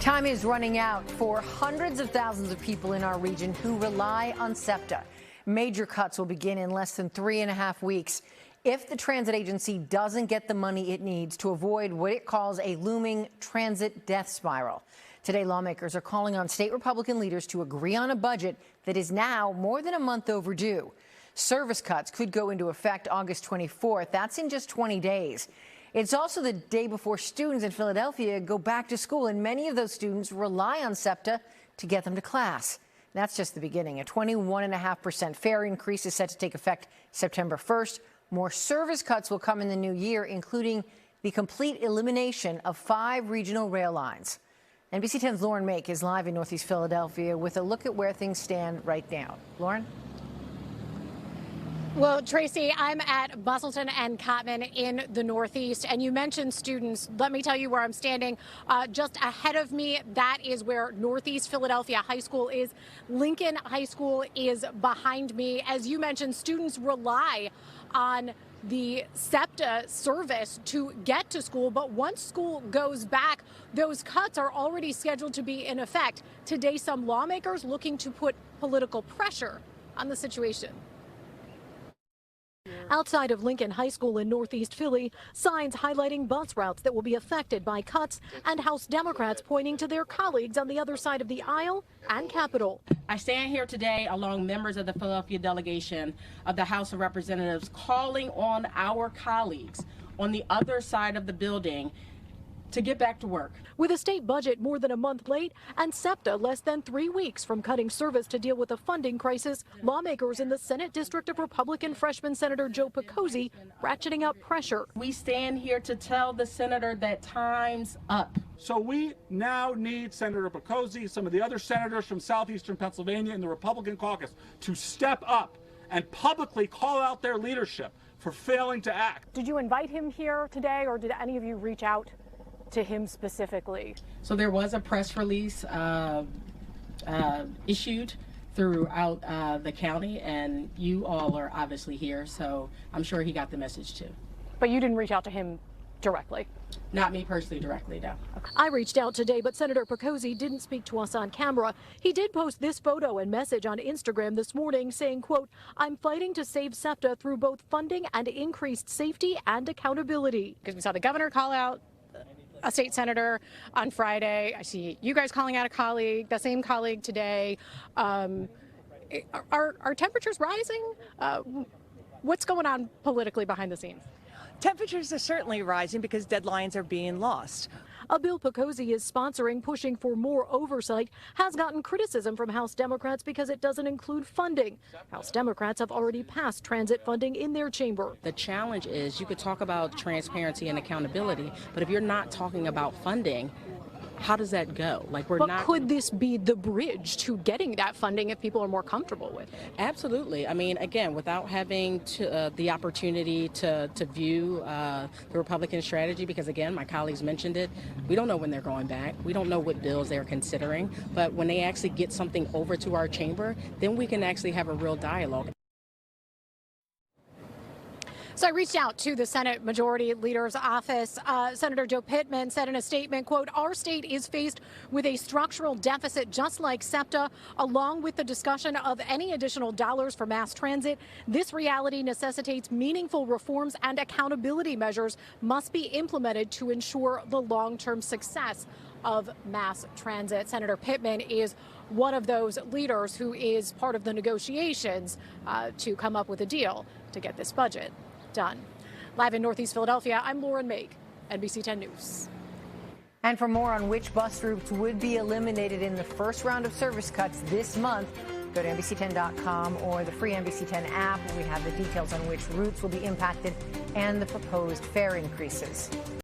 Time is running out for hundreds of thousands of people in our region who rely on SEPTA. Major cuts will begin in less than 3.5 weeks if the transit agency doesn't get the money it needs to avoid what it calls a looming transit death spiral. Today, lawmakers are calling on state Republican leaders to agree on a budget that is now more than a month overdue. Service cuts could go into effect August 24th. That's in just 20 days. It's also the day before students in Philadelphia go back to school, and many of those students rely on SEPTA to get them to class. That's just the beginning. A 21.5% fare increase is set to take effect September 1st. More service cuts will come in the new year, including the complete elimination of 5 regional rail lines. NBC 10's Mayk is live in Northeast Philadelphia with a look at where things stand right now. Lauren? Well, Tracy, I'm at Bustleton and Cottman in the Northeast, and you mentioned students. Let me tell you where I'm standing. Just ahead of me, that is where Northeast Philadelphia High School is. Lincoln High School is behind me. As you mentioned, students rely on the SEPTA service to get to school, but once school goes back, those cuts are already scheduled to be in effect. Today, some lawmakers looking to put political pressure on the situation. Outside of Lincoln High School in Northeast Philly, signs highlighting bus routes that will be affected by cuts, and House Democrats pointing to their colleagues on the other side of the aisle and Capitol. I stand here today along members of the Philadelphia delegation of the House of Representatives calling on our colleagues on the other side of the building to get back to work. With a state budget more than a month late and SEPTA less than 3 weeks from cutting service to deal with a funding crisis, lawmakers in the Senate District of Republican freshman Senator Joe Picozzi ratcheting up pressure. We stand here to tell the senator that time's up. So we now need Senator Picozzi, some of the other senators from southeastern Pennsylvania in the Republican caucus to step up and publicly call out their leadership for failing to act. Did you invite him here today, or did any of you reach out to him specifically? So there was a press release issued throughout the county, and you all are obviously here, so I'm sure he got the message too. But you didn't reach out to him directly? Not me personally directly, no. I reached out today, but Senator Picozzi didn't speak to us on camera. He did post this photo and message on Instagram this morning saying, quote, "I'm fighting to save SEPTA through both funding and increased safety and accountability." Because we saw the governor call out a state senator on Friday. I see you guys calling out a colleague, the same colleague today. Are temperatures rising? What's going on politically behind the scenes? Temperatures are certainly rising because deadlines are being lost. A bill Picozzi is sponsoring, pushing for more oversight, has gotten criticism from House Democrats because it doesn't include funding. House Democrats have already passed transit funding in their chamber. The challenge is you could talk about transparency and accountability, but if you're not talking about funding, how does that go? Could this be the bridge to getting that funding if people are more comfortable with it? Absolutely. I mean, again, without having the opportunity to view the Republican strategy, because again, my colleagues mentioned it, we don't know when they're going back. We don't know what bills they're considering. But when they actually get something over to our chamber, then we can actually have a real dialogue. So I reached out to the Senate Majority Leader's office. Senator Joe Pittman said in a statement, quote, "Our state is faced with a structural deficit just like SEPTA. Along with the discussion of any additional dollars for mass transit, this reality necessitates meaningful reforms, and accountability measures must be implemented to ensure the long-term success of mass transit." Senator Pittman is one of those leaders who is part of the negotiations to come up with a deal to get this budget done. Live in Northeast Philadelphia, I'm Lauren Mayk, NBC 10 News. And for more on which bus routes would be eliminated in the first round of service cuts this month, go to NBC10.com or the free NBC 10 app. We have the details on which routes will be impacted and the proposed fare increases.